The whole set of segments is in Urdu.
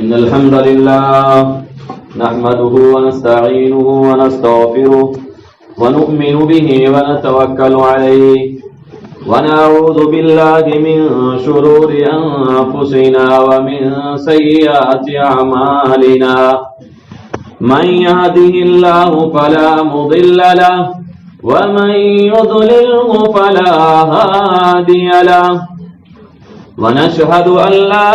إن الحمد لله نحمده ونستعينه ونستغفره ونؤمن به ونتوكل عليه ونعوذ بالله من شرور أنفسنا ومن سيئات أعمالنا من يهده الله فلا مضل له ومن يضلله فلا هادي له ونشهد أن لا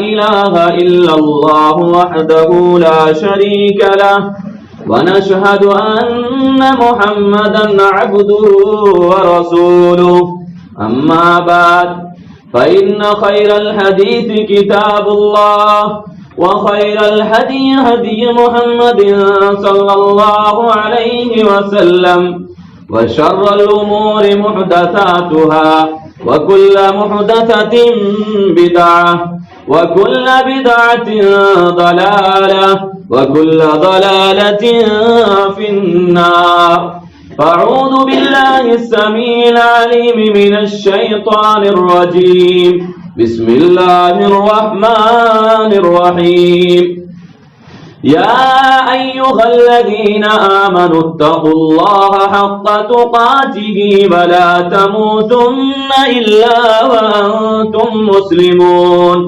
إله إلا الله وحده لا شريك له ونشهد أن محمدا عبده ورسوله أما بعد فإن خير الحديث كتاب الله وخير الهدي هدي محمد صلى الله عليه وسلم وشر الأمور محدثاتها وكل محدثة بدعة وكل بدعة ضلالة وكل ضلالة في النار فأعوذ بالله السميع العليم من الشيطان الرجيم بسم الله الرحمن الرحيم يا أيها الذين آمنوا اتقوا الله حق تقاته ولا تموتن إلا وأنتم مسلمون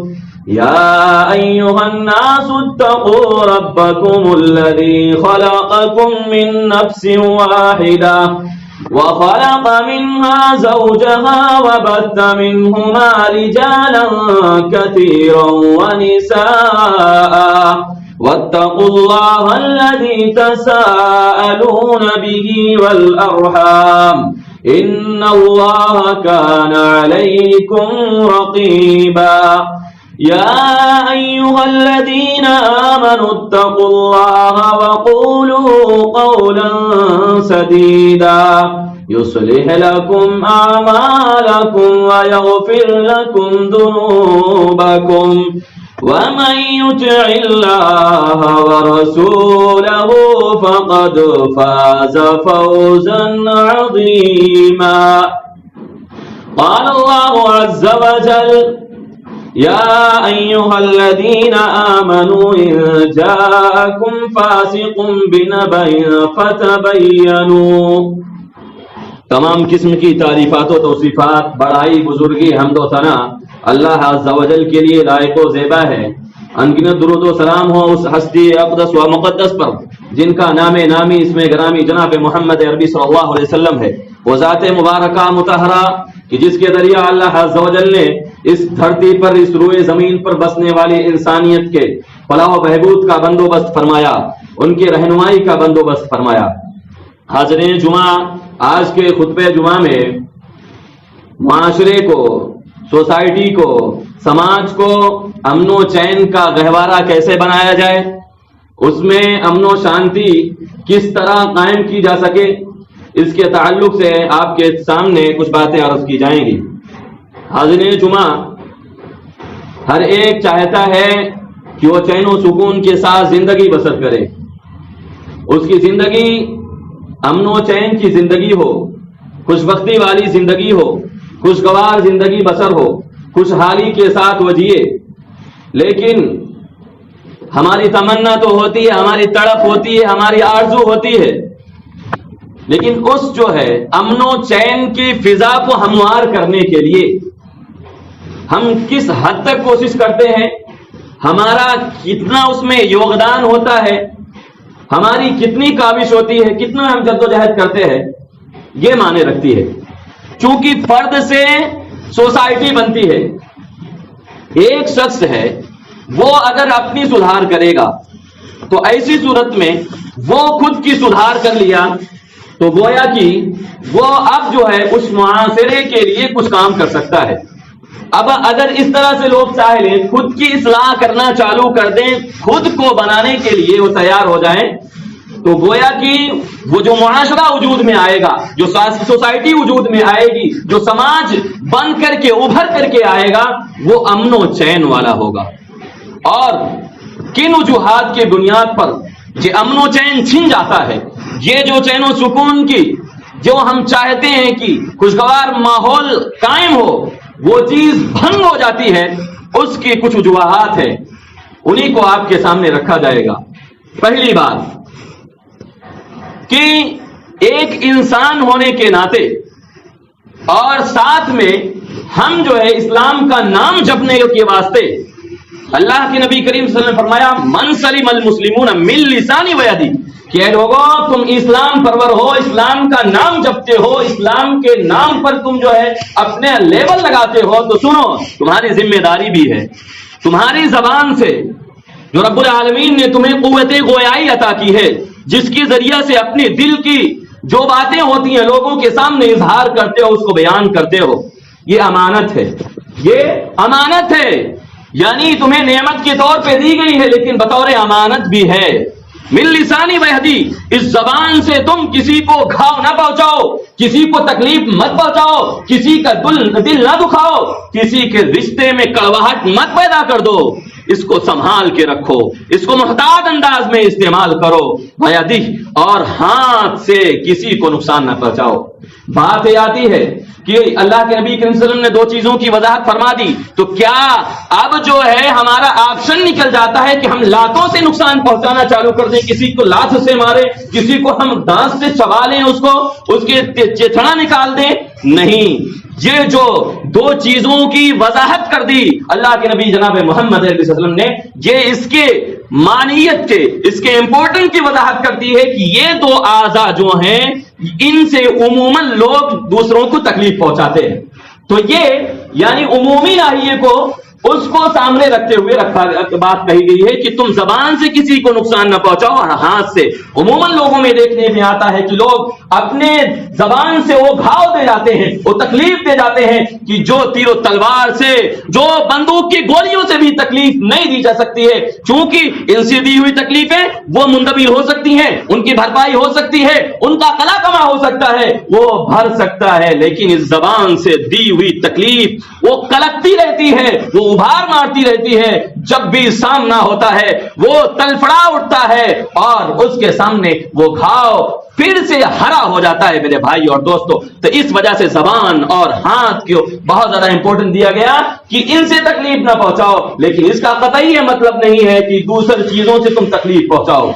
يا أيها الناس اتقوا ربكم الذي خلقكم من نفس واحدة وخلق منها زوجها وبث منهما رجالا كثيرا ونساء واتقوا الله الذي تساءلون به والأرحام إن الله كان عليكم رقيبا يا أيها الذين آمنوا اتقوا الله وقولوا قولا سديدا يصلح لكم أعمالكم ويغفر لكم ذنوبكم ومن يطع الله ورسوله فقد فاز فوزا عظيما قال الله عز وجل يا أيها الذين آمنوا إن جاءكم فاسق بنبأ فتبينوا تمام قسم کی تعریفات و توصیفات بڑائی بزرگی حمد و ثنا اللہ عز و جل کے لیے لائق و زیبا ہے۔ انگنت درود و سلام ہو اس ہستی اقدس و مقدس پر جن کا نام نامی اسم گرامی جناب محمد عربی صلی اللہ علیہ وسلم ہے، وہ ذات مبارکہ مطہرہ کہ جس کے ذریعہ اللہ عز و جل نے اس دھرتی پر اس روئے زمین پر بسنے والی انسانیت کے فلاح و بہبود کا بندوبست فرمایا، ان کی رہنمائی کا بندوبست فرمایا۔ حاضرین جمعہ، آج کے خطبہ جمعہ میں معاشرے کو، سوسائٹی کو، سماج کو امن و چین کا گہوارہ کیسے بنایا جائے، اس میں امن و شانتی کس طرح قائم کی جا سکے، اس کے تعلق سے آپ کے سامنے کچھ باتیں عرض کی جائیں گی۔ حاضرین جمعہ، ہر ایک چاہتا ہے کہ وہ چین و سکون کے ساتھ زندگی بسر کرے، اس کی زندگی امن و چین کی زندگی ہو، خوش بختی والی زندگی ہو، خوشگوار زندگی بسر ہو، خوشحالی کے ساتھ وہ جیے۔ لیکن ہماری تمنا تو ہوتی ہے، ہماری تڑپ ہوتی ہے، ہماری آرزو ہوتی ہے، لیکن اس جو ہے امن و چین کی فضا کو ہموار کرنے کے لیے ہم کس حد تک کوشش کرتے ہیں، ہمارا کتنا اس میں یوگدان ہوتا ہے، ہماری کتنی کاوش ہوتی ہے، کتنا ہم جدوجہد کرتے ہیں، یہ معنی رکھتی ہے۔ چونکہ فرد سے سوسائٹی بنتی ہے، ایک شخص ہے وہ اگر اپنی سدھار کرے گا تو ایسی صورت میں وہ خود کی سدھار کر لیا تو گویا کہ وہ اب جو ہے اس معاشرے کے لیے کچھ کام کر سکتا ہے۔ اب اگر اس طرح سے لوگ چاہ لیں، خود کی اصلاح کرنا چالو کر دیں، خود کو بنانے کے لیے وہ تیار ہو جائیں، تو گویا کہ وہ جو معاشرہ وجود میں آئے گا، جو سوسائٹی وجود میں آئے گی، جو سماج بن کر کے ابھر کر کے آئے گا، وہ امن و چین والا ہوگا۔ اور کن وجوہات کی بنیاد پر یہ امن و چین چھن جاتا ہے، یہ جو چین و سکون کی جو ہم چاہتے ہیں کہ خوشگوار ماحول قائم ہو، وہ چیز بھنگ ہو جاتی ہے، اس کی کچھ وجوہات ہیں۔ انہی کو آپ کے سامنے رکھا جائے گا۔ پہلی بات کہ ایک انسان ہونے کے ناطے اور ساتھ میں ہم جو ہے اسلام کا نام جپنے کے واسطے اللہ کے نبی کریم صلی اللہ علیہ وسلم نے فرمایا من سلم المسلمون من لسانی و یدی، کہ اے لوگوں تم اسلام پرور ہو، اسلام کا نام جپتے ہو، اسلام کے نام پر تم جو ہے اپنے لیبل لگاتے ہو، تو سنو تمہاری ذمہ داری بھی ہے تمہاری زبان سے جو رب العالمین نے تمہیں قوت گویائی عطا کی ہے، جس کی ذریعہ سے اپنے دل کی جو باتیں ہوتی ہیں لوگوں کے سامنے اظہار کرتے ہو، اس کو بیان کرتے ہو، یہ امانت ہے، یہ امانت ہے، یعنی تمہیں نعمت کے طور پہ دی گئی ہے لیکن بطور امانت بھی ہے۔ من لسانی وحدی، اس زبان سے تم کسی کو گھاؤ نہ پہنچاؤ، کسی کو تکلیف مت پہنچاؤ، کسی کا دل نہ دکھاؤ، کسی کے رشتے میں کڑواہٹ مت پیدا کر دو، اس کو سنبھال کے رکھو، اس کو محتاط انداز میں استعمال کرو، ویدی، اور ہاتھ سے کسی کو نقصان نہ پہنچاؤ۔ بات یہ آتی ہے کہ اللہ کے نبی کریم صلی اللہ علیہ وسلم نے دو چیزوں کی وضاحت فرما دی، تو کیا اب جو ہے ہمارا آپشن نکل جاتا ہے کہ ہم لاتوں سے نقصان پہنچانا چالو کر دیں، کسی کو لات سے مارے، کسی کو ہم دانت سے چبا لیں، اس کے چیتھڑا نکال دیں؟ نہیں، یہ جو دو چیزوں کی وضاحت کر دی اللہ کے نبی جناب محمد صلی اللہ علیہ وسلم نے، یہ اس کے معنیت کے، اس کے امپورٹنٹ کی وضاحت کرتی ہے کہ یہ دو اعضاء جو ہیں ان سے عموماً لوگ دوسروں کو تکلیف پہنچاتے ہیں، تو یہ یعنی عمومی ناحیے کو اس کو سامنے رکھتے ہوئے بات کہی گئی ہے کہ تم زبان سے کسی کو نقصان نہ پہنچاؤ اور ہاتھ سے۔ عموماً لوگوں میں دیکھنے میں آتا ہے کہ لوگ اپنے زبان سے وہ گھاؤ دے جاتے ہیں، وہ تکلیف دے جاتے ہیں کہ جو تیر و تلوار سے، جو بندوق کی گولیوں سے بھی تکلیف نہیں دی جا سکتی ہے، چونکہ ان سے دی ہوئی تکلیفیں وہ مندمل ہو سکتی ہیں، ان کی بھرپائی ہو سکتی ہے، ان کا قلا کما ہو سکتا ہے، وہ بھر سکتا ہے، لیکن اس زبان سے دی ہوئی تکلیف وہ کلکتی رہتی ہے، وہ ابھار مارتی رہتی ہے، جب بھی سامنا ہوتا ہے وہ تلفڑا اٹھتا ہے اور اس کے سامنے وہ گھاؤ پھر سے ہرا ہو جاتا ہے میرے بھائی اور دوستو۔ تو اس وجہ سے زبان اور ہاتھ کو بہت زیادہ امپورٹنٹ دیا گیا کہ ان سے تکلیف نہ پہنچاؤ، لیکن اس کا قطعی یہ مطلب نہیں ہے کہ دوسری چیزوں سے تم تکلیف پہنچاؤ۔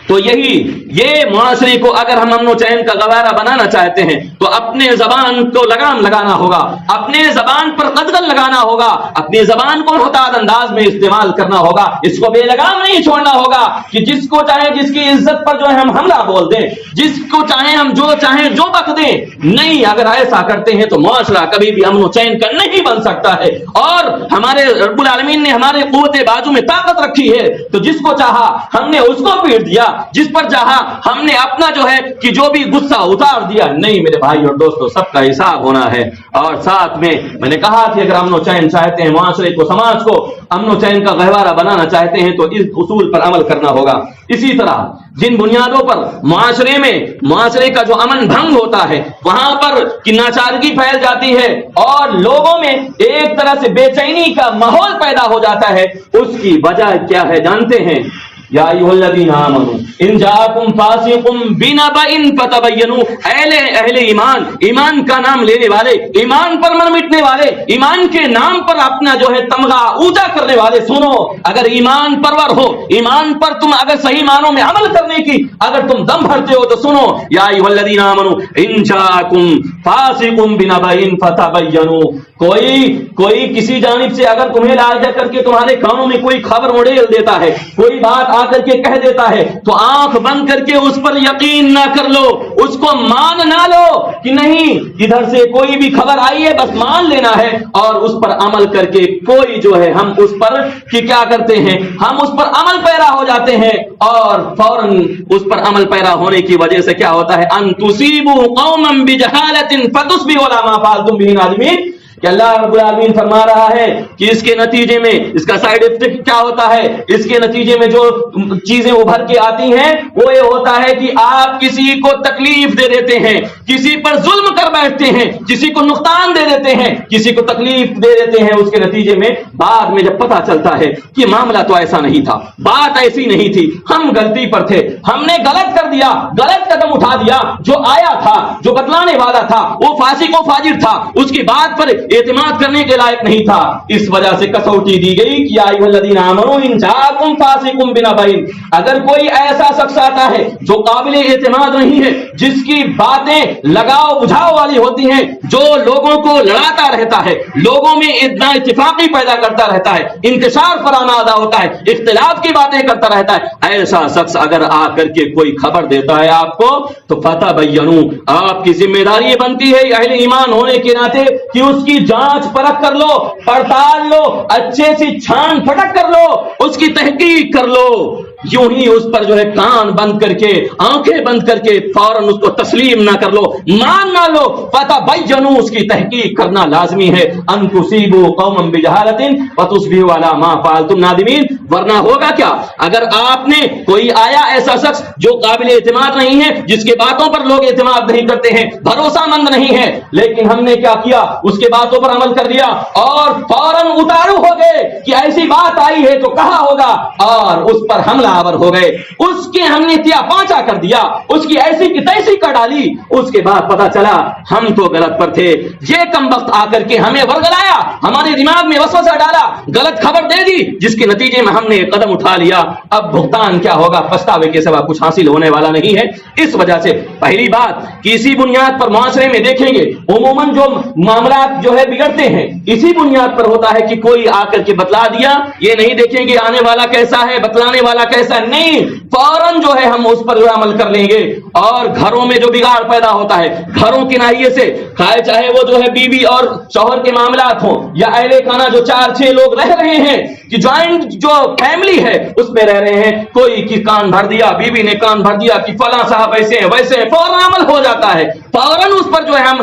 تو یہ معاشرے کو اگر ہم امن و چین کا گوارا بنانا چاہتے ہیں تو اپنے زبان کو لگام لگانا ہوگا، اپنے زبان پر قدغن لگانا ہوگا، اپنی زبان کو محتاط انداز میں استعمال کرنا ہوگا، اس کو بے لگام نہیں چھوڑنا ہوگا کہ جس کو چاہے جس کی عزت پر جو ہے ہم حملہ بول دیں، جس کو چاہے ہم جو چاہیں جو بک دیں۔ نہیں، اگر ایسا کرتے ہیں تو معاشرہ کبھی بھی امن و چین کا نہیں بن سکتا ہے، اور ہمارے رب العالمین نے ہمارے قوت بازو میں طاقت رکھی ہے، تو جس کو چاہا ہم نے اس کو پیٹ دیا، جس پر چاہا ہم نے اپنا جو ہے کہ جو بھی غصہ اتار دیا۔ نہیں میرے بھائی اور دوستو، سب کا حساب ہونا ہے، اور ساتھ میں نے کہا کہ اگر امن و چین چاہتے ہیں، معاشرے کو، سماج کو امن و چین کا گہوارہ بنانا چاہتے ہیں تو اس اصول پر عمل کرنا ہوگا۔ اسی طرح جن بنیادوں پر معاشرے کا جو امن بھنگ ہوتا ہے، وہاں پر کہ ناچارگی پھیل جاتی ہے اور لوگوں میں ایک طرح سے بے چینی کا ماحول پیدا ہو جاتا ہے، اس کی وجہ کیا ہے جانتے ہیں؟ یا ایھا الذین آمنوا ان جاءکم فاسق بنبأ فتبینوا، اہل ایمان کا نام لینے والے، ایمان پر مر مٹنے والے، ایمان کے نام پر اپنا جو ہے تمغہ اونچا کرنے والے، سنو، اگر ایمان پرور ہو، ایمان پر تم اگر صحیح معنوں میں عمل کرنے کی اگر تم دم بھرتے ہو تو سنو، یا ایھا الذین آمنوا ان جاءکم فاسق بنبأ فتبینوا، کوئی کسی جانب سے اگر تمہیں لا جا کر کے تمہارے کانوں میں کوئی خبر اڑیل دیتا ہے، کوئی بات آ کر کے کہہ دیتا ہے، تو آنکھ بند کر کے اس پر یقین نہ کر لو، اس کو مان نہ لو کہ نہیں ادھر سے کوئی بھی خبر آئی ہے بس مان لینا ہے اور اس پر عمل کر کے کوئی جو ہے ہم اس پر کیا کرتے ہیں، ہم اس پر عمل پیرا ہو جاتے ہیں، اور فوراً اس پر عمل پیرا ہونے کی وجہ سے کیا ہوتا ہے؟ ان تصیبوا قوما بجہالۃ فتصبحوا علی ما فعلتم بہ نادمین، کہ اللہ رب العالمین فرما رہا ہے کہ اس کے نتیجے میں اس کا سائیڈ افیکٹ کیا ہوتا ہے، اس کے نتیجے میں جو چیزیں ابھر کے آتی ہیں وہ یہ ہوتا ہے کہ آپ کسی کو تکلیف دے دیتے ہیں، کسی پر ظلم کر بیٹھتے ہیں، کسی کو نقصان دے دیتے ہیں، کسی کو تکلیف دے دیتے ہیں، اس کے نتیجے میں بعد میں جب پتہ چلتا ہے کہ معاملہ تو ایسا نہیں تھا، بات ایسی نہیں تھی، ہم غلطی پر تھے، ہم نے غلط کر دیا, غلط قدم اٹھا دیا, جو آیا تھا, جو بتلانے والا تھا, وہ فاسق و فاجر تھا, اس کی بات پر اعتماد کرنے کے لائق نہیں تھا. اس وجہ سے کسوٹی دی گئی کہ یا ایھا الذین آمنوا ان جاءکم فاسق بنبأ, اگر کوئی ایسا شخص آتا ہے جو قابل اعتماد نہیں ہے, جس کی باتیں لگاؤ بجھاؤ والی ہوتی ہیں, جو لوگوں کو لڑاتا رہتا ہے, لوگوں میں اتنا اتفاقی پیدا کرتا رہتا ہے, انتشار پر آمادہ ہوتا ہے, اختلاف کی باتیں کرتا رہتا ہے, ایسا شخص اگر آ کر کے کوئی خبر دیتا ہے آپ کو تو فتبینوا, آپ کی ذمہ داری یہ بنتی ہے اہل ایمان ہونے کے ناطے کہ اس کی جانچ پرکھ کر لو, پڑتال لو, اچھے سے چھان پھٹک کر لو, اس کی تحقیق کر لو. یوں ہی اس پر جو ہے کان بند کر کے, آنکھیں بند کر کے فوراً اس کو تسلیم نہ کر لو, مان نہ لو. فتبینوا, اس کی تحقیق کرنا لازمی ہے. ان تصیبوا قوما بجہالۃ فتصبحوا علی ما فعلتم نادمین, ورنہ ہوگا کیا اگر آپ نے کوئی آیا ایسا شخص جو قابل اعتماد نہیں ہے, جس کے باتوں پر لوگ اعتماد نہیں کرتے ہیں, بھروسہ مند نہیں ہے, لیکن ہم نے کیا کیا, اس کے باتوں پر عمل کر دیا اور فوراً اتارو ہو گئے کہ ایسی بات آئی ہے تو کہا ہوگا, اور اس پر حملہ آور ہو گئے, اس کے ہم نے تیا پانچا کر دیا, اس کی ایسی کی تیسی کر ڈالی. اس کے بعد پتا چلا ہم تو غلط پر تھے, یہ کم وقت آ کر کے ہمیں ورگلایا, ہمارے دماغ میں وسوسہ ڈالا, غلط خبر دے دی, جس کے نتیجے میں ہم نے ایک قدم اٹھا لیا. اب بھگتان کیا ہوگا, پچھتاوے کے سوا کچھ حاصل ہونے والا نہیں ہے. اس وجہ سے پہلی بات, کسی بنیاد پر معاشرے میں دیکھیں گے عموماً جو معاملات جو ہے بگڑتے ہیں, اسی بنیاد پر ہوتا ہے کہ کوئی آ کر کے بتلا دیا. یہ نہیں دیکھیں گے آنے والا کیسا ہے, بتلانے والا کیسا نہیں, فوراً جو ہے ہم اس پر عمل کر لیں گے. اور گھروں میں جو بگاڑ پیدا ہوتا ہے, گھروں کے ناحیے سے, چاہے وہ جو ہے بیوی اور شوہر کے معاملات ہوں, یا اہل خانہ جو 4-6 لوگ رہ رہے ہیں, کہ جوائنٹ جو فیملی ہے اس میں رہ رہے ہیں, کوئی کی کان بھر دیا, بیوی نے کان بھر دیا کہ فلاں صاحب ایسے ہیں ویسے ہیں, فوراً عمل ہو جاتا ہے, فوراً اس پر جو ہے ہم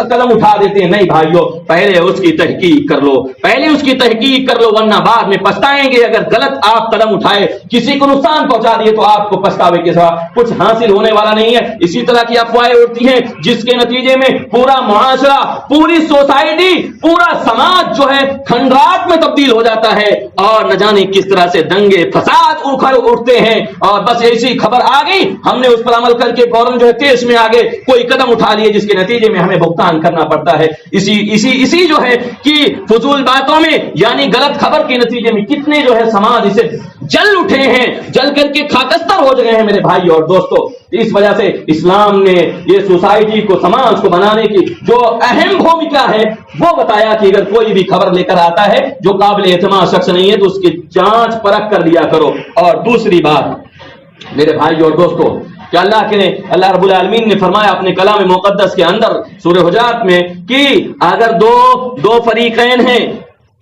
قدم اٹھا دیتے ہیں. نہیں بھائیو, پہلے اس کی تحقیق کر لو, پہلے اس کی تحقیق کر لو, ورنہ بعد میں پچھتائیں گے. اگر غلط آپ قدم اٹھائے, کسی کو نقصان پہنچا دیے, تو آپ کو پچھتاوے کے سوا کچھ حاصل ہونے والا نہیں ہے. اسی طرح کی افواہیں اڑتی ہیں جس کے نتیجے میں پورا معاشرہ, پوری سوسائٹی, پورا سماج جو ہے کھنڈرات میں تبدیل ہو جاتا ہے, اور نہ جانے کس طرح سے دنگے فساد اکھڑ اٹھتے ہیں. اور بس ایسی خبر آ گئی, ہم نے اس پر عمل کر کے فوراً جو ہے تیز میں آگے کوئی قدم اٹھا لیے, جس کے نتیجے میں ہمیں بھگتان کرنا پڑتا ہے. اسی جو ہے کہ فضول باتوں میں, یعنی غلط خبر کے نتیجے میں کتنے جو ہے سماج اسے جل اٹھے ہیں, جل کر کے خاکستر ہو گئے ہیں میرے بھائی اور دوستو. اس وجہ سے اسلام نے یہ سوسائٹی کو, سماج کو بنانے کی جو اہم بھومکا ہے وہ بتایا کہ اگر کوئی بھی خبر لے کر آتا ہے جو قابل اعتماد شخص نہیں ہے, تو اس کی جانچ پرکھ کر لیا کرو. اور دوسری بات میرے بھائی اور دوستو, کہ اللہ رب العالمین نے فرمایا اپنے کلام مقدس کے اندر سورہ حجرات میں کہ اگر دو فریقین ہیں,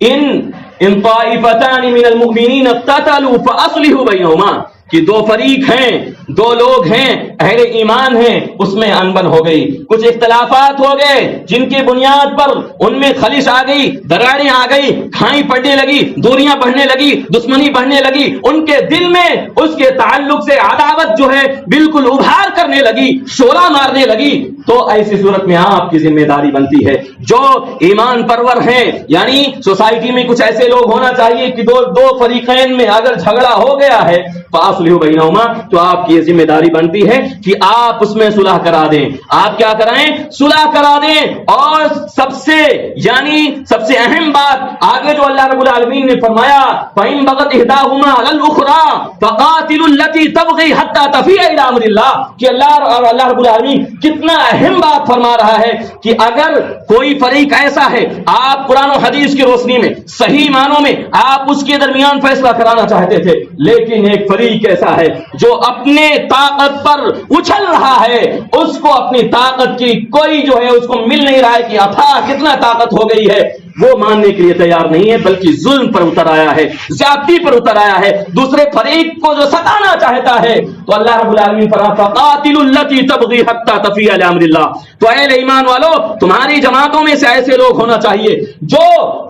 ان طائفتان من المؤمنین اقتتلوا فاصلحوا بینہما, کہ دو فریق ہیں, دو لوگ ہیں, اہل ایمان ہیں, اس میں انبن ہو گئی, کچھ اختلافات ہو گئے جن کی بنیاد پر ان میں خلش آ گئی, دراڑیں آ گئی, کھائیں پڑنے لگی, دوریاں بڑھنے لگی, دشمنی بڑھنے لگی, ان کے دل میں اس کے تعلق سے عداوت جو ہے بالکل ابھار کرنے لگی, شعلہ مارنے لگی. تو ایسی صورت میں آپ کی ذمہ داری بنتی ہے جو ایمان پرور ہیں, یعنی سوسائٹی میں کچھ ایسے لوگ ہونا چاہیے کہ دو فریقین میں اگر جھگڑا ہو گیا ہے فاصلحوا بینہما, تو آپ کی یہ ذمہ داری بنتی ہے کہ آپ اس میں صلح کرا دیں. آپ کیا کرائیں, صلح کرا دیں. اور سب سے اہم بات آگے جو اللہ رب العالمین نے فرمایا, فَإِن بَغَتْ إِحْدَاهُمَا عَلَى الْأُخْرَى فَقَاتِلُوا الَّتِي تَبْغِي حَتَّى تَفِيءَ إِلَى أَمْرِ اللَّهِ, کہ اللہ رب العالمین کتنا اہم بات فرما رہا ہے کہ اگر کوئی فریق ایسا ہے, آپ قرآن و حدیث کی روشنی میں صحیح معنوں میں آپ اس کے درمیان فیصلہ کرانا چاہتے تھے, لیکن ایک فریق ایسا ہے جو اپنے طاقت پر اچھل رہا ہے, اس کو اپنی طاقت کی کوئی جو ہے اس کو مل نہیں رہا ہے کہ اتھا کتنا طاقت ہو گئی ہے, وہ ماننے کے لیے تیار نہیں ہے, بلکہ ظلم پر اتر آیا ہے, زیادتی پر اتر آیا ہے, دوسرے فریق کو جو ستانا چاہتا ہے. تو اللہ رب العالمین فرماتا ہے فقاتلوا التی تبغی حتی تفیء الی امر اللہ. تو اے ایمان والو, تمہاری جماعتوں میں سے ایسے لوگ ہونا چاہیے جو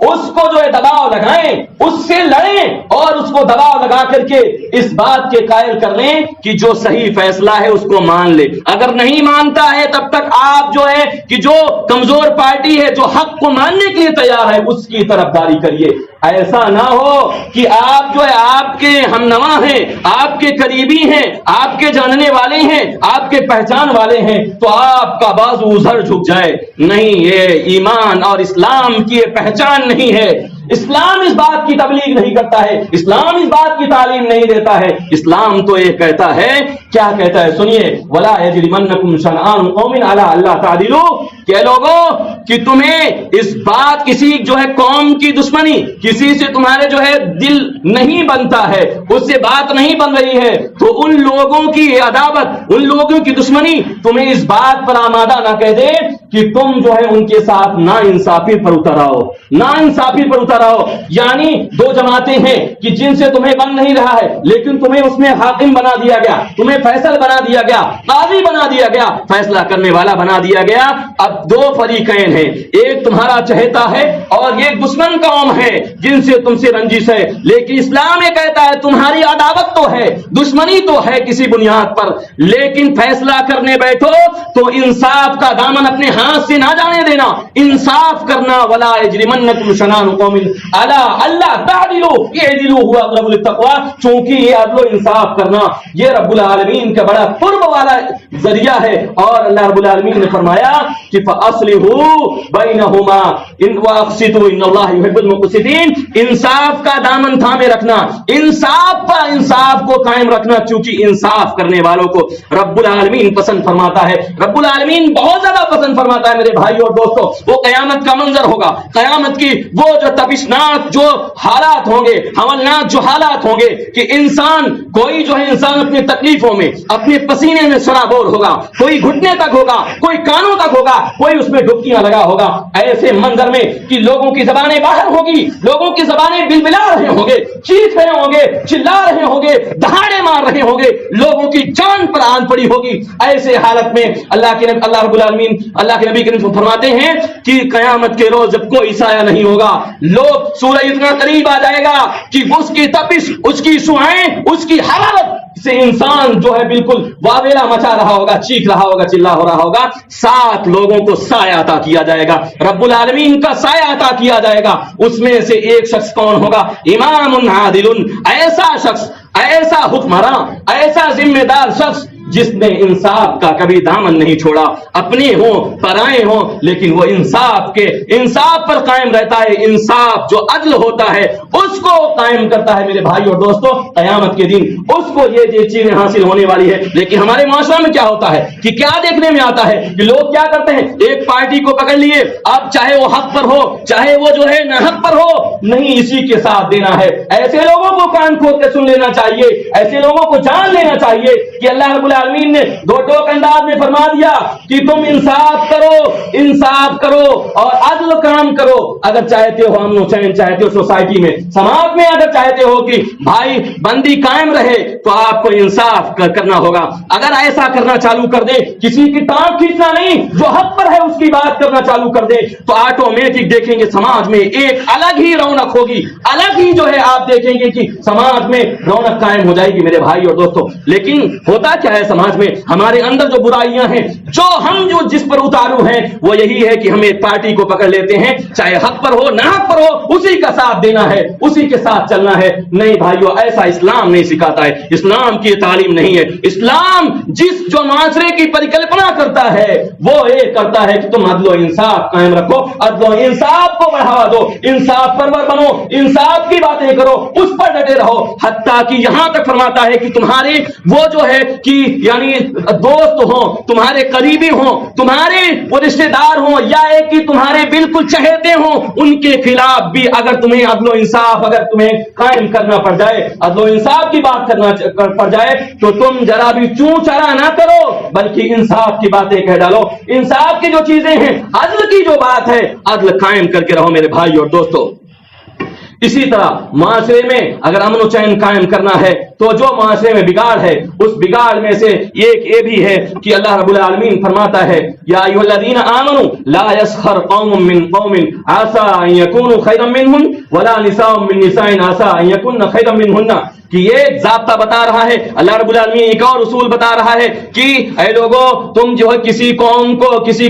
اس کو جو ہے دباؤ لگائیں, اس سے لڑیں, اور اس کو دباؤ لگا کر کے اس بات کے قائل کر لیں کہ جو صحیح فیصلہ ہے اس کو مان لے. اگر نہیں مانتا ہے تب تک آپ جو ہے کہ جو کمزور پارٹی ہے, جو حق کو ماننے کے لیے تیار جا رہا ہے اس کی طرفداری کریے. ایسا نہ ہو کہ آپ جو ہے آپ کے ہم نوا ہیں, آپ کے قریبی ہیں, آپ کے جاننے والے ہیں, آپ کے پہچان والے ہیں, تو آپ کا بازو ادھر جھک جائے. نہیں, یہ ایمان اور اسلام کی یہ پہچان نہیں ہے. اسلام اس بات کی تبلیغ نہیں کرتا ہے, اسلام اس بات کی تعلیم نہیں دیتا ہے. اسلام تو یہ کہتا ہے, کیا کہتا ہے سنیے, وَلَا يَجْرِمَنَّكُمْ شَنْآنُ قَوْمٍ عَلَىٰ أَلَّا تَعْدِلُوا, کہ لوگوں کہ تمہیں اس بات کسی جو ہے قوم کی دشمنی, کسی سے تمہارے جو ہے دل نہیں بنتا ہے, اس سے بات نہیں بن رہی ہے, تو ان لوگوں کی عداوت, ان لوگوں کی دشمنی تمہیں اس بات پر آمادہ نہ کہہ دے کہ تم جو ہے ان کے ساتھ نا انصافی پر اتر آؤ, نا انصافی پر اتر آؤ. یعنی دو جماعتیں ہیں کہ جن سے تمہیں بن نہیں رہا ہے, لیکن تمہیں اس میں حاکم بنا دیا گیا, تمہیں فیصل بنا دیا گیا, قاضی بنا دیا گیا, فیصلہ کرنے والا بنا دیا گیا. اب دو فریقین ہیں, ایک تمہارا چہتا ہے اور ایک دشمن قوم ہے جن سے تم سے رنجش ہے. لیکن اسلام یہ کہتا ہے تمہاری عداوت تو ہے, دشمنی تو ہے کسی بنیاد پر, لیکن فیصلہ کرنے بیٹھو تو انصاف کا دامن اپنے ہاتھ سے نہ جانے دینا, انصاف کرنا. ولا یجرمنکم شنآن قوم علی الا تعدلوا اعدلوا هو اقرب للتقوی, چونکہ یہ عدل و انصاف کرنا یہ رب العالمین کا بڑا قرب والا ذریعہ ہے. اور اللہ رب العالمین نے فرمایا کہ فاصلحوا بینہما ان واقسطوا ان اللہ یحب المقسطین, انصاف کا دامن تھامے رکھنا, انصاف کو قائم رکھنا, چونکہ انصاف کرنے والوں کو رب العالمین پسند فرماتا ہے. رب العالمین بہت زیادہ پسند فرماتا ہے میرے بھائی اور دوستو. وہ قیامت کا منظر ہوگا, قیامت کی وہ جو تپشناک جو حالات ہوں گے, حولناک جو حالات ہوں گے کہ انسان کوئی جو ہے انسان اپنی تکلیفوں میں اپنے پسینے میں سرابور ہوگا, کوئی گھٹنے تک ہوگا, کوئی کانوں تک ہوگا, کوئی اس میں ڈبکیاں لگا ہوگا. ایسے منظر میں کہ لوگوں کی زبانیں باہر ہوگی, لوگوں کی زبانیں بلبلا رہے ہوں گے, چیخ رہے ہوں گے, چلا رہے ہوں گے, دہاڑے مار رہے ہوں گے, لوگوں کی جان پر آن پڑی ہوگی. ایسے حالت میں اللہ رب العالمین اللہ کے نبی کریم فرماتے ہیں کہ قیامت کے روز جب کوئی سایہ نہیں ہوگا, لوگ سورج اتنا قریب آ جائے گا کہ اس کی تپش, اس کی شعاعیں, اس کی حرارت سے انسان جو ہے بالکل واویلا مچا رہا ہوگا, چیخ رہا ہوگا, چلا ہو رہا ہوگا. 7 لوگوں کو سایہ عطا کیا جائے گا, رب العالمین کا سایہ عطا کیا جائے گا. اس میں سے ایک شخص کون ہوگا؟ امام عادل, ایسا شخص, ایسا حکمراں, ایسا ذمہ دار شخص جس نے انصاف کا کبھی دامن نہیں چھوڑا. اپنے ہوں پرائے ہوں, لیکن وہ انصاف پر قائم رہتا ہے. انصاف جو عدل ہوتا ہے اس کو قائم کرتا ہے میرے بھائی اور دوستو. قیامت کے دن اس کو یہ چیزیں حاصل ہونے والی ہے. لیکن ہمارے معاشرہ میں کیا ہوتا ہے کہ کیا دیکھنے میں آتا ہے کہ لوگ کیا کرتے ہیں, ایک پارٹی کو پکڑ لیے, اب چاہے وہ حق پر ہو چاہے وہ جو ہے نہ حق پر ہو, نہیں اسی کے ساتھ دینا ہے. ایسے لوگوں کو کان کھول کے سن لینا چاہیے, ایسے لوگوں کو جان لینا چاہیے کہ اللہ رب العالمین نے دو ٹوک انداز میں فرما دیا کہ تم انصاف کرو اور عدل کام کرو. اگر چاہتے ہو امن و چین, چاہتے ہو سوسائٹی میں, سماج میں اگر چاہتے ہو کہ بھائی بندی قائم رہے, تو آپ کو انصاف کرنا ہوگا. اگر ایسا کرنا چالو کر دے, کسی کی ٹانگ کھینچنا نہیں, جو حق پر ہے اس کی بات کرنا چالو کر دے, تو آٹومیٹک دیکھیں گے سماج میں ایک الگ ہی رونق ہوگی, الگ ہی جو ہے آپ دیکھیں گے کہ سماج میں رونق قائم ہو جائے گی میرے بھائی اور دوستوں. لیکن ہوتا کیا ہے سماج میں, ہمارے اندر جو برائیاں ہیں, جو جس پر اتارو ہیں, وہ یہی ہے کہ ہم ایک پارٹی کو پکڑ لیتے ہیں, چاہے حق پر ہو نہ حق پر ہو, اسی کا ساتھ دینا ہے, اسی کے ساتھ چلنا ہے. نہیں بھائیو, ایسا اسلام نہیں سکھاتا ہے, اسلام کی تعلیم نہیں ہے. اسلام جو معاشرے کی پریکلپنا کرتا ہے وہ یہ کرتا ہے کہ تم عدل و انصاف قائم رکھو, عدل و انصاف کو بڑھاوا دو, انصاف پرور بنو, انصاف کی باتیں کرو, اس پر ڈٹے رہو. حتیٰ کہ یہاں تک فرماتا ہے کہ تمہارے وہ جو ہے کہ یعنی دوست ہوں, تمہارے قریبی ہوں, تمہارے وہ رشتے دار ہوں, یا ایک کہ تمہارے بالکل چہیتے ہوں, ان کے خلاف بھی اگر تمہیں عدل و انصاف اگر تمہیں قائم کرنا پڑ جائے, عدل و انصاف کی بات کرنا پڑ جائے, تو تم ذرا بھی چوں چرا نہ کرو, بلکہ انصاف کی باتیں کہہ ڈالو. انصاف کی جو چیزیں ہیں, عدل کی جو بات ہے, عدل قائم کر کے رہو میرے بھائی اور دوستو. اسی طرح معاشرے میں اگر امن و چین قائم کرنا ہے تو جو معاشرے میں بگاڑ ہے, اس بگاڑ میں سے ایک یہ بھی ہے کہ اللہ رب العالمین فرماتا ہے یا ایھا الذین آمنوا لا یسخر قوم من قوم عسى ان یکونوا خیرا منهم ولا نساء من نساء عسى ان يكن خيرا منهن، کہ یہ ایک ضابطہ بتا رہا ہے اللہ رب العالمین، ایک اور اصول بتا رہا ہے کہ اے لوگوں تم جو ہے کسی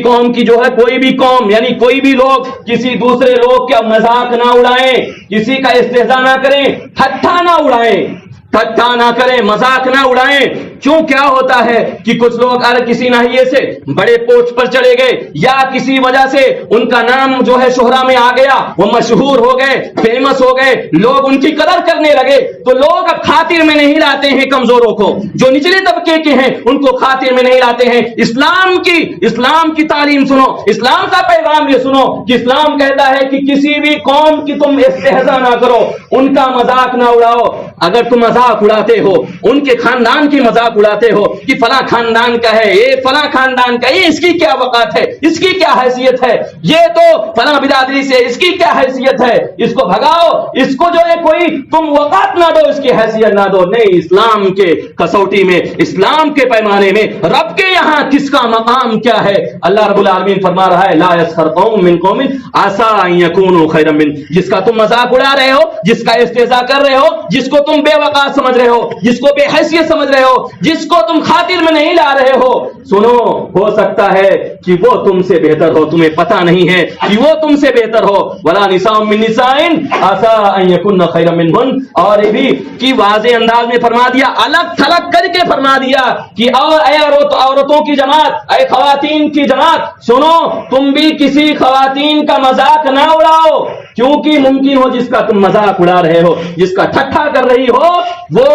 قوم کی جو ہے کوئی بھی قوم یعنی کوئی بھی لوگ کسی دوسرے لوگ کا مذاق نہ اڑائیں، کسی کا استہزاء نہ کریں، ٹھٹھا نہ اڑائیں، ٹھٹھا نہ کریں، مذاق نہ اڑائیں۔ کیوں کیا ہوتا ہے کہ کچھ لوگ اگر کسی ناحیے سے بڑے پوسٹ پر چلے گئے یا کسی وجہ سے ان کا نام جو ہے شہرہ میں آ گیا، وہ مشہور ہو گئے، فیمس ہو گئے، لوگ ان کی قدر کرنے لگے، تو لوگ اب خاطر میں نہیں لاتے ہیں کمزوروں کو، جو نچلے طبقے کے ہیں ان کو خاطر میں نہیں لاتے ہیں۔ اسلام کی تعلیم سنو، اسلام کا پیغام یہ سنو کہ اسلام کہتا ہے کہ کسی بھی قوم کی تم استہزاء نہ کرو، ان کا مذاق نہ اڑاؤ۔ اگر تم مذاق اڑاتے ہو، ان کے خاندان کی مذاق اڑاتے ہو کہ فلاں خاندان کا ہے، یہ فلاں خاندان کا، یہ اس کی کیا وقت ہے، اس کی کیا حیثیت ہے، یہ تو فلاں برادری سے، اس کی کیا حیثیت ہے، اس کو بھگاؤ، اس کو جو ہے کوئی تم وقت نہ دو، اس کی حیثیت نہ دو۔ نہیں، اسلام کے کسوٹی میں، اسلام کے پیمانے میں رب کے یہاں کس کا مقام کیا ہے؟ اللہ رب العالمین فرما رہا ہے لا یسخر قوم من قوم عسى ان يكونوا خيرا من، جس کا تم مذاق اڑا رہے ہو، جس کا استہزاء کر رہے ہو، جس کو تم بے وقار سمجھ رہے ہو، جس کو بے حیثیت سمجھ رہے ہو، جس کو تم خاطر میں نہیں لا رہے ہو، سنو، ہو سکتا ہے کہ وہ تم سے بہتر ہو، تمہیں پتہ نہیں ہے کہ وہ تم سے بہتر ہو۔ ولا نساء من نساء عسى ان يكن خيرا منهن، اور یہ بھی کہ واضح انداز میں فرما دیا، الگ تھلگ کر کے فرما دیا کہ اے عورتوں کی جماعت، اے خواتین کی جماعت، سنو، تم بھی کسی خواتین کا مذاق نہ اڑاؤ، کیونکہ ممکن ہو جس کا تم مذاق اڑا رہے ہو، جس کا ٹھٹھا کر رہی ہو، وہ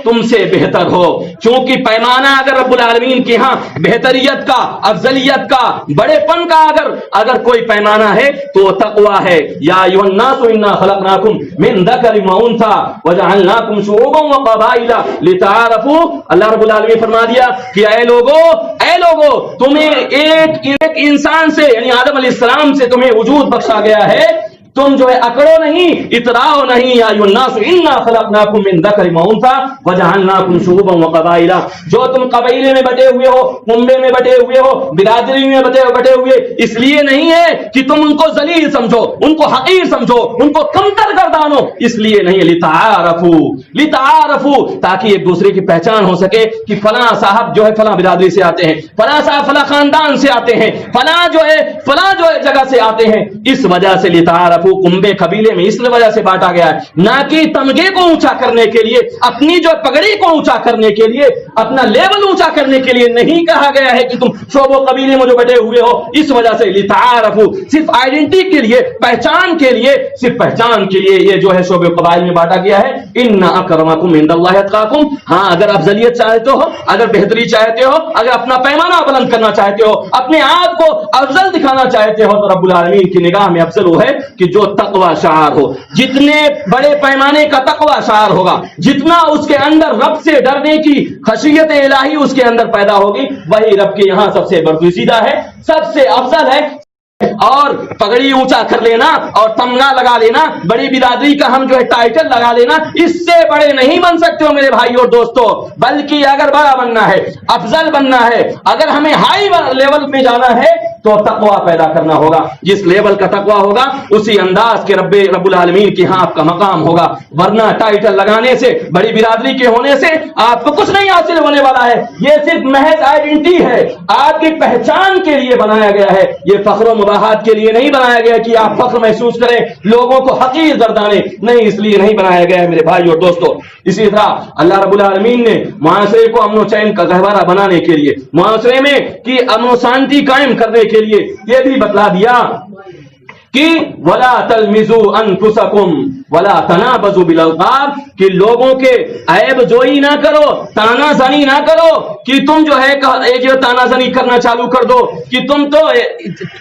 تم سے بہتر ہو۔ چونکہ پیمانہ اگر رب العالمین کے ہاں بہتریت کا، افضلیت کا، بڑے پن کا اگر کوئی پیمانہ ہے تو تقوی ہے۔ یا ایھا الناس انا خلقناکم من ذکر و انثی وجعلناکم شعوبا وقبائل لتعارفوا، اللہ رب العالمین فرما دیا کہ اے لوگو تمہیں ایک انسان سے یعنی آدم علیہ السلام سے تمہیں وجود بخشا گیا ہے، تم جو ہے اکڑو نہیں، اتراؤ نہیں۔ یا ایھا الناس انا خلقناکم من ذکر و انثی وجعلناکم شعوبا وقبائل، جو تم قبیلے میں بٹے ہوئے ہو، کنبے میں بٹے ہوئے ہو، برادری میں بٹے ہوئے، اس لیے نہیں ہے کہ تم ان کو ذلیل سمجھو، ان کو حقیر سمجھو، ان کو کمتر گردانو، اس لیے نہیں، لتعارفوا، تاکہ ایک دوسرے کی پہچان ہو سکے کہ فلاں صاحب جو ہے فلاں برادری سے آتے ہیں، فلاں صاحب فلاں خاندان سے آتے ہیں، فلاں جو ہے جگہ سے آتے ہیں، اس وجہ سے لتعارفوا، کنبے قبیلے میں اس وجہ سے بانٹا گیا ہے، نہ کہ تمغے کو اونچا کرنے کے لیے، اپنی جو پگڑی کو اونچا کرنے کے لیے، اپنا لیول اونچا کرنے کے لیے نہیں کہا گیا ہے کہ تم شعب و قبیلے میں جو بٹے ہوئے ہو، اس وجہ سے لتعارفوا، صرف آئیڈینٹی کے لیے، پہچان کے لیے، صرف پہچان کے لیے یہ جو ہے شعب و قبائل میں بانٹا گیا ہے۔ ان اکرمکم عند اللہ اتقاکم، ہاں اگر افضلیت چاہتے ہو، اگر بہتری چاہتے ہو، اگر اپنا پیمانہ بلند کرنا چاہتے ہو، اپنے آپ کو افضل دکھانا چاہتے ہو، تو رب العالمین کی نگاہ میں افضل وہ ہے کہ جو تقوی شعار ہو۔ جتنے بڑے پیمانے کا تقوی شعار ہوگا، جتنا اس کے اندر رب سے ڈرنے کی خشیت الہی اس کے اندر پیدا ہوگی، وہی رب کے یہاں سب سے برگزیدہ ہے، سب سے افضل ہے۔ اور پگڑی اونچا کر لینا اور تمغہ لگا لینا، بڑی برادری کا ہم جو ہے ٹائٹل لگا لینا، اس سے بڑے نہیں بن سکتے ہو میرے بھائی اور دوستو۔ بلکہ اگر بڑا بننا ہے، افضل بننا ہے، اگر ہمیں ہائی لیول میں جانا ہے تو تقوی پیدا کرنا ہوگا۔ جس لیول کا تقوی ہوگا اسی انداز کے رب العالمین کے ہاں آپ کا مقام ہوگا، ورنہ ٹائٹل لگانے سے، بڑی برادری کے ہونے سے آپ کو کچھ نہیں حاصل ہونے والا ہے۔ یہ صرف محض آئیڈینٹی ہے، آپ کی پہچان کے لیے بنایا گیا ہے، یہ فخر و مباحات کے لیے نہیں بنایا گیا کہ آپ فخر محسوس کریں، لوگوں کو حقیر گردانے، نہیں، اس لیے نہیں بنایا گیا ہے میرے بھائی اور دوستو۔ اسی طرح اللہ رب العالمین نے معاشرے کو امن و چین کا گہوارہ بنانے کے لیے، معاشرے میں کی امن و شانتی قائم کرنے کے لیے یہ بھی بتلا دیا کہ ولا تلمزوا انفسکم ولا تنابزوا بالالقاب، کہ لوگوں کے عیب جوئی نہ کرو، تانا زنی نہ کرو، کہ تم جو ہے جو تانا زنی کرنا چالو کر دو کہ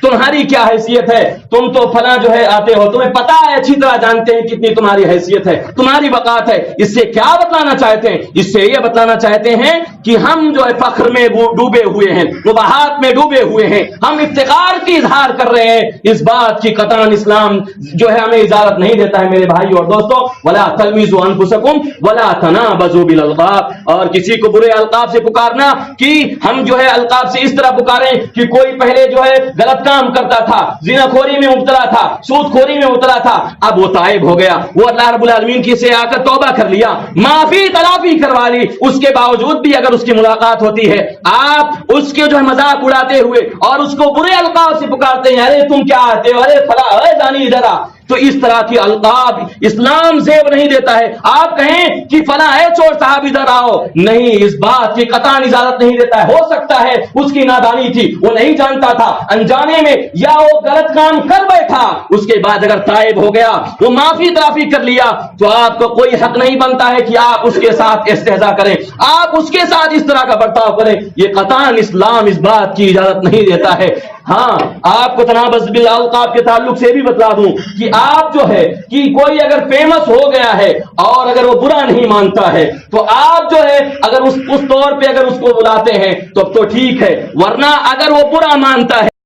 تمہاری کیا حیثیت ہے، تم تو فلاں جو ہے آتے ہو، تمہیں پتا ہے، اچھی طرح جانتے ہیں کتنی تمہاری حیثیت ہے، تمہاری وقات ہے۔ اس سے کیا بتلانا چاہتے ہیں؟ اس سے یہ بتلانا چاہتے ہیں کہ ہم جو ہے فخر میں ڈوبے ہوئے ہیں، مباحات میں ڈوبے ہوئے ہیں، ہم افتخار کی اظہار کر رہے ہیں، اس بات کی قطعاً اسلام جو ہے ہمیں اجازت نہیں دیتا ہے میرے بھائی اور دوستوں. ولا تلمزوا انفسکم ولا تنابزوا بالالقاب، اور کسی کو برے القاب سے پکارنا کہ ہم جو ہے القاب سے اس طرح پکاریں کہ کوئی پہلے جو ہے غلط کام کرتا تھا، زنا خوری میں مبتلا تھا، سود خوری میں مبتلا تھا، اب وہ تائب ہو گیا، وہ اللہ رب العالمین کی سے آ کر توبہ کر لیا، معافی تلافی کروا لی، اس کے باوجود بھی اگر اس کی ملاقات ہوتی ہے آپ اس کے جو ہے مذاق اڑاتے ہوئے اور اس کو برے القاب سے پکارتے ہیں، ارے تم کیا آتے ہو، ارے فلاں، ارے زانی ادھر آ، تو اس طرح کی القاب اسلام زیب نہیں دیتا ہے. آپ کہیں کہ فلاں ہے چور صاحب ادھر آؤ، نہیں، اس بات کی قطعاً اجازت نہیں دیتا ہے. ہو سکتا ہے اس کی نادانی تھی، وہ نہیں جانتا تھا، انجانے میں یا وہ غلط کام کر بیٹھا، اس کے بعد اگر تائب ہو گیا، وہ معافی تلافی کر لیا، تو آپ کو کوئی حق نہیں بنتا ہے کہ آپ اس کے ساتھ استہزاء کریں، آپ اس کے ساتھ اس طرح کا برتاؤ کریں. یہ قطعاً اسلام اس بات کی اجازت نہیں دیتا ہے. ہاں، آپ کو تنابز بالالقاب کے تعلق سے بھی بتلا دوں کہ آپ جو ہے کہ کوئی اگر فیمس ہو گیا ہے اور اگر وہ برا نہیں مانتا ہے تو آپ جو ہے اگر اس طور پہ اگر اس کو بلاتے ہیں تو ٹھیک ہے، ورنہ اگر وہ برا مانتا ہے،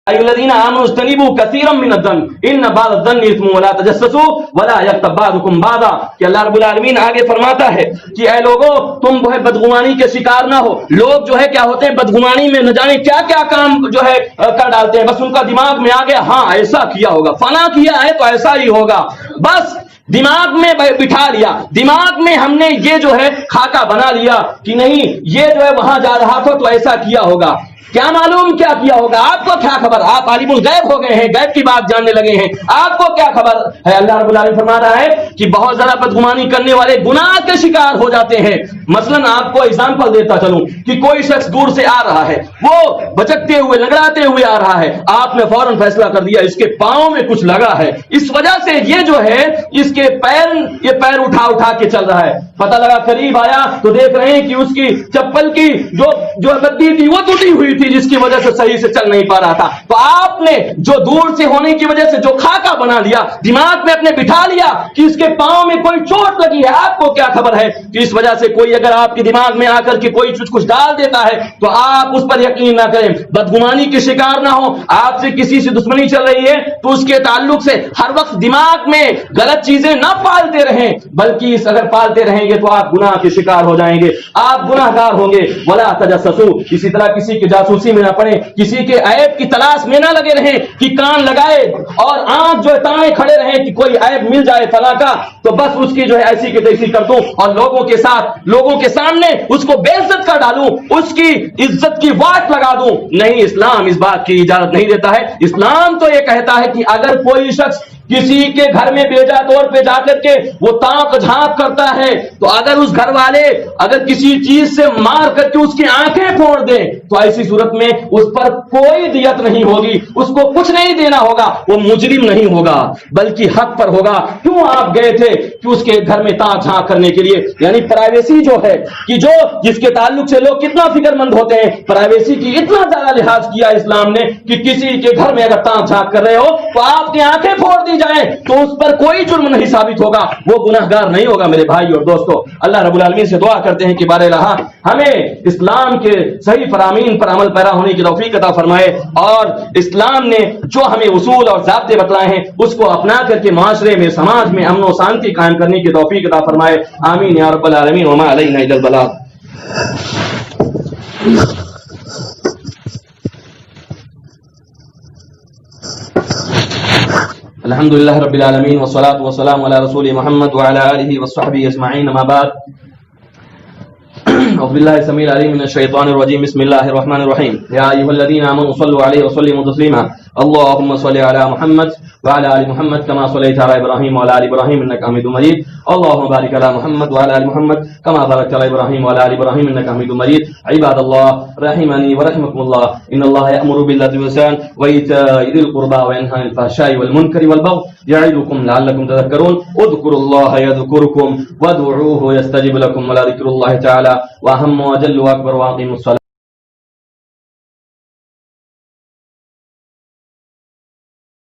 الذين آمنوا اجتنبوا كثيرا من الظن ان بعض الظن اثم ولا تجسسوا ولا يغتب بعضكم بعضا، کہ اللہ رب العالمین آگے فرماتا ہے کہ اے لوگوں تم جو ہے بدگمانی کے شکار نہ ہو. لوگ جو ہے کیا ہوتے ہیں بدگمانی میں نہ جانے کیا کیا کام جو ہے کر ڈالتے ہیں، بس ان کا دماغ میں آ گیا ہاں ایسا کیا ہوگا، فلاں کیا ہے تو ایسا ہی ہوگا، بس دماغ میں بٹھا لیا، دماغ میں ہم نے یہ جو ہے خاکہ بنا لیا کہ نہیں یہ جو ہے وہاں جا رہا تھا تو ایسا کیا ہوگا. کیا معلوم کیا کیا ہوگا، آپ کو کیا خبر، آپ عالم الغیب ہو گئے ہیں، غیب کی بات جاننے لگے ہیں، آپ کو کیا خبر ہے. اللہ رب العالمین فرما رہا ہے کہ بہت زیادہ بدگمانی کرنے والے گناہ کے شکار ہو جاتے ہیں. مثلا آپ کو اگزامپل دیتا چلوں کہ کوئی شخص دور سے آ رہا ہے، وہ بچکتے ہوئے لنگڑاتے ہوئے آ رہا ہے، آپ نے فوراً فیصلہ کر دیا اس کے پاؤں میں کچھ لگا ہے، اس وجہ سے یہ جو ہے اس کے یہ پیر اٹھا کے چل رہا ہے. پتہ لگا قریب آیا تو دیکھ رہے ہیں کہ اس کی چپل کی جو گدی تھی وہ ٹوٹی ہوئی تھی، جس کی وجہ سے صحیح سے چل نہیں پا رہا تھا. تو آپ نے جو دور سے ہونے کی وجہ سے جو خاکہ بنا لیا، دماغ میں اپنے بٹھا لیا کہ اس کے پاؤں میں کوئی چوٹ لگی ہے، آپ کو کیا خبر ہے کہ اس وجہ سے کوئی اگر آپ کے دماغ میں آ کر کے کوئی کچھ ڈال دیتا ہے تو آپ اس پر یقین نہ کریں، بدگمانی کے شکار نہ ہو. آپ سے کسی سے دشمنی چل رہی ہے تو اس کے تعلق سے ہر وقت دماغ میں غلط چیزیں نہ پالتے رہیں، بلکہ اگر پالتے رہیں گے تو آپ گناہ کے شکار ہو جائیں گے، آپ گناہ گار ہوں گے. ولا تجسسوا، اسی طرح کسی کے جاسوسی میں نہ پڑے، کسی کے عیب کی تلاش میں نہ لگے رہیں کہ کان لگائے اور آنکھ جو ہے تانے کھڑے رہیں کہ کوئی عیب مل جائے فلاں کا تو بس اس کی جو ہے ایسی کی تیسی کر دوں اور لوگوں کے سامنے اس کو بے عزت کر ڈالوں، اس کی عزت کی واٹ لگا دوں. نہیں، اسلام اس بات کی اجازت نہیں دیتا ہے. اسلام تو یہ کہتا ہے کہ اگر کوئی شخص کسی کے گھر میں بیجا طور پہ جا کر کے وہ تاک جھانک کرتا ہے تو اگر اس گھر والے اگر کسی چیز سے مار کر کے اس کی آنکھیں پھوڑ دیں تو ایسی صورت میں اس پر کوئی دیت نہیں ہوگی، اس کو کچھ نہیں دینا ہوگا، وہ مجرم نہیں ہوگا بلکہ حق پر ہوگا. کیوں آپ گئے تھے کہ اس کے گھر میں تاک جھانک کرنے کے لیے، یعنی پرائیویسی جو ہے کہ جس کے تعلق سے لوگ کتنا فکر مند ہوتے ہیں، پرائیویسی کی اتنا زیادہ لحاظ کیا اسلام نے کہ کسی کے گھر میں اگر تاک جھانک کر رہے ہو تو آپ کی آنکھیں پھوڑ دی جائیں تو اس پر کوئی جرم نہیں ثابت ہوگا، وہ گناہگار نہیں ہوگا. میرے بھائی اور دوستو، اللہ رب العالمین سے دعا کرتے ہیں کہ بارے اللہ ہمیں اسلام کے صحیح فرامین پر عمل پیرا ہونے کی توفیق عطا فرمائے اور اسلام نے جو ہمیں اصول اور ضابطے بتلائے ہیں اس کو اپنا کر کے معاشرے میں، سماج میں امن و شانتی قائم کرنے کی توفیق عطا فرمائے. آمین یا رب العالمین. وما علینا الا البلاغ. الحمد لله رب العالمين والصلاة والسلام على رسول محمد وعلى آله وصحبه أجمعين. أما بعد، أعوذ بالله السميع العليم من الشيطان الرجيم. بسم الله الرحمن الرحيم. يا أيها الذين آمنوا صلوا عليه وسلموا تسليما. اللهم صل على محمد وعلى آل محمد كما صليت على إبراهيم وعلى آل إبراهيم إنك حميد مجيد. اللهم بارك على محمد وعلى آل محمد كما باركت على إبراهيم وعلى آل إبراهيم إنك حميد مجيد. عباد الله رحمني ورحمكم الله، إن الله يأمر بالعدل والإحسان وإيتاء ذي القربى وينهى عن الفحشاء والمنكر والبغي يعظكم لعلكم تذكرون. اذكروا الله يذكركم وادعوه يستجب لكم ولذكر الله تعالى وأهم وأجل وأكبر وأقيموا الصلاة.